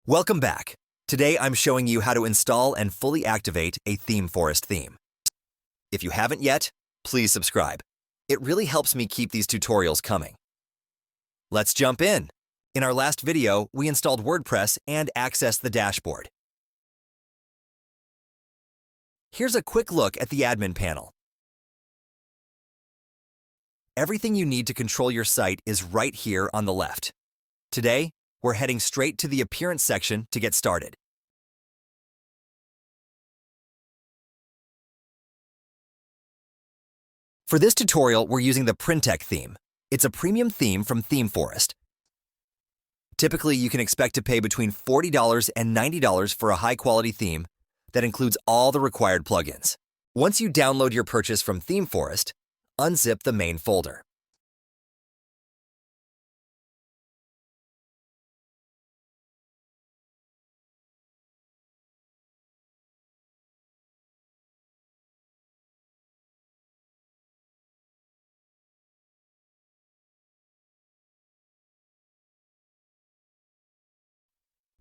Welcome back. Today I'm showing you how to install and fully activate a ThemeForest theme. If you haven't yet, please subscribe. It really helps me keep these tutorials coming. Let's jump in. In our last video, we installed WordPress and accessed the dashboard. Here's a quick look at the admin panel. Everything you need to control your site is right here on the left. Today, we're heading straight to the Appearance section to get started. For this tutorial, we're using the Printech theme. It's a premium theme from ThemeForest. Typically, you can expect to pay between $40 and $90 for a high-quality theme that includes all the required plugins. Once you download your purchase from ThemeForest, unzip the main folder.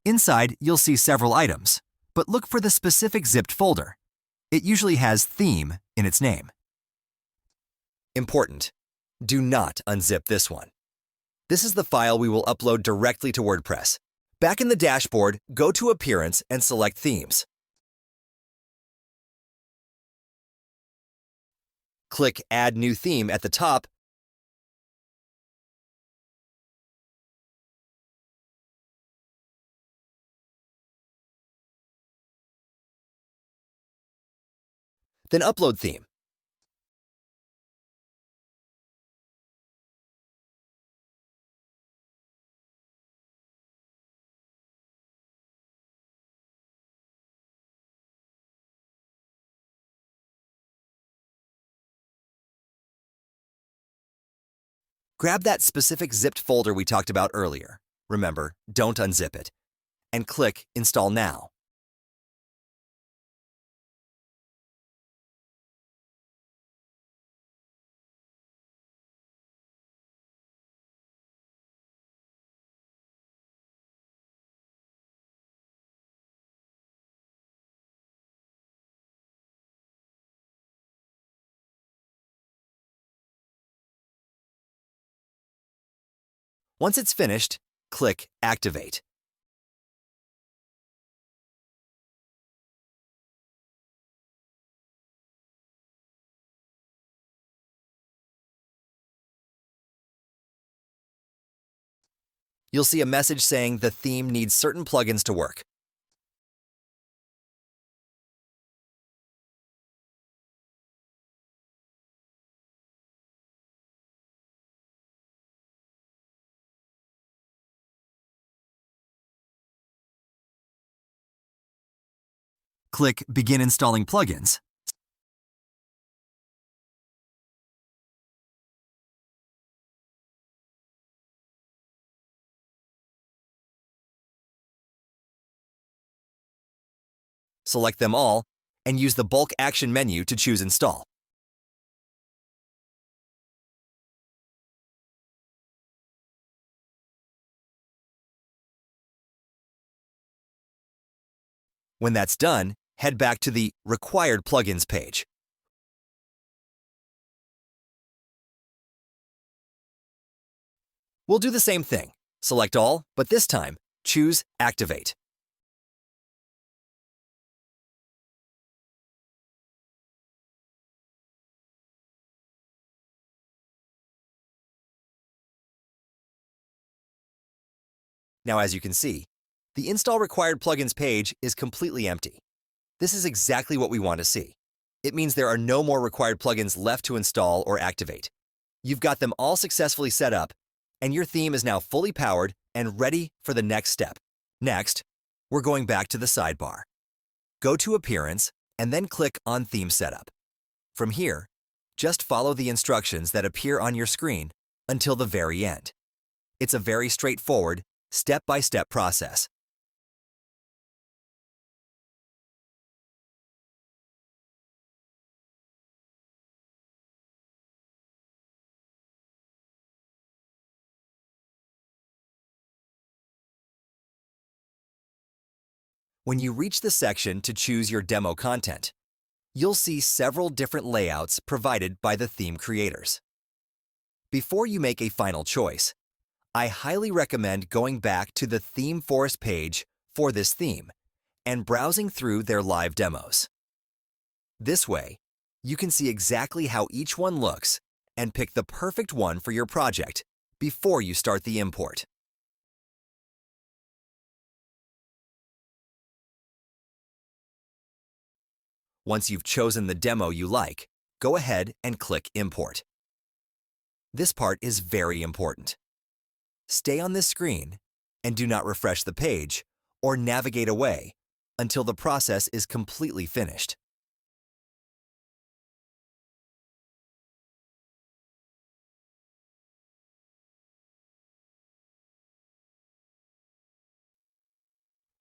Inside, you'll see several items, but look for the specific zipped folder. It usually has theme in its name. Important: do not unzip this one. This is the file we will upload directly to WordPress. Back in the dashboard, go to Appearance and select Themes. Click Add New Theme at the top. Then Upload Theme. Grab that specific zipped folder we talked about earlier. Remember, don't unzip it. And click Install Now. Once it's finished, click Activate. You'll see a message saying the theme needs certain plugins to work. Click Begin Installing Plugins. Select them all, and use the Bulk Action menu to choose Install. When that's done, head back to the Required Plugins page. We'll do the same thing. Select all, but this time, choose Activate. Now, as you can see, the Install Required Plugins page is completely empty. This is exactly what we want to see. It means there are no more required plugins left to install or activate. You've got them all successfully set up, and your theme is now fully powered and ready for the next step. Next, we're going back to the sidebar. Go to Appearance and then click on Theme Setup. From here, just follow the instructions that appear on your screen until the very end. It's a very straightforward, step-by-step process. When you reach the section to choose your demo content, you'll see several different layouts provided by the theme creators. Before you make a final choice, I highly recommend going back to the ThemeForest page for this theme and browsing through their live demos. This way, you can see exactly how each one looks and pick the perfect one for your project before you start the import. Once you've chosen the demo you like, go ahead and click Import. This part is very important. Stay on this screen and do not refresh the page or navigate away until the process is completely finished.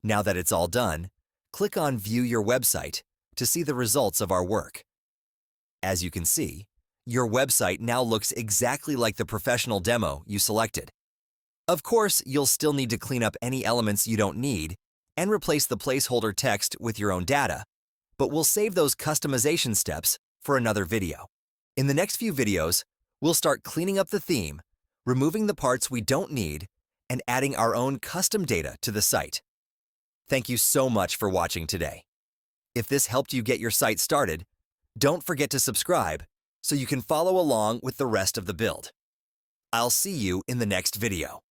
Now that it's all done, click on View Your Website to see the results of our work. As you can see, your website now looks exactly like the professional demo you selected. Of course, you'll still need to clean up any elements you don't need and replace the placeholder text with your own data, but we'll save those customization steps for another video. In the next few videos, we'll start cleaning up the theme, removing the parts we don't need, and adding our own custom data to the site. Thank you so much for watching today. If this helped you get your site started, don't forget to subscribe so you can follow along with the rest of the build. I'll see you in the next video.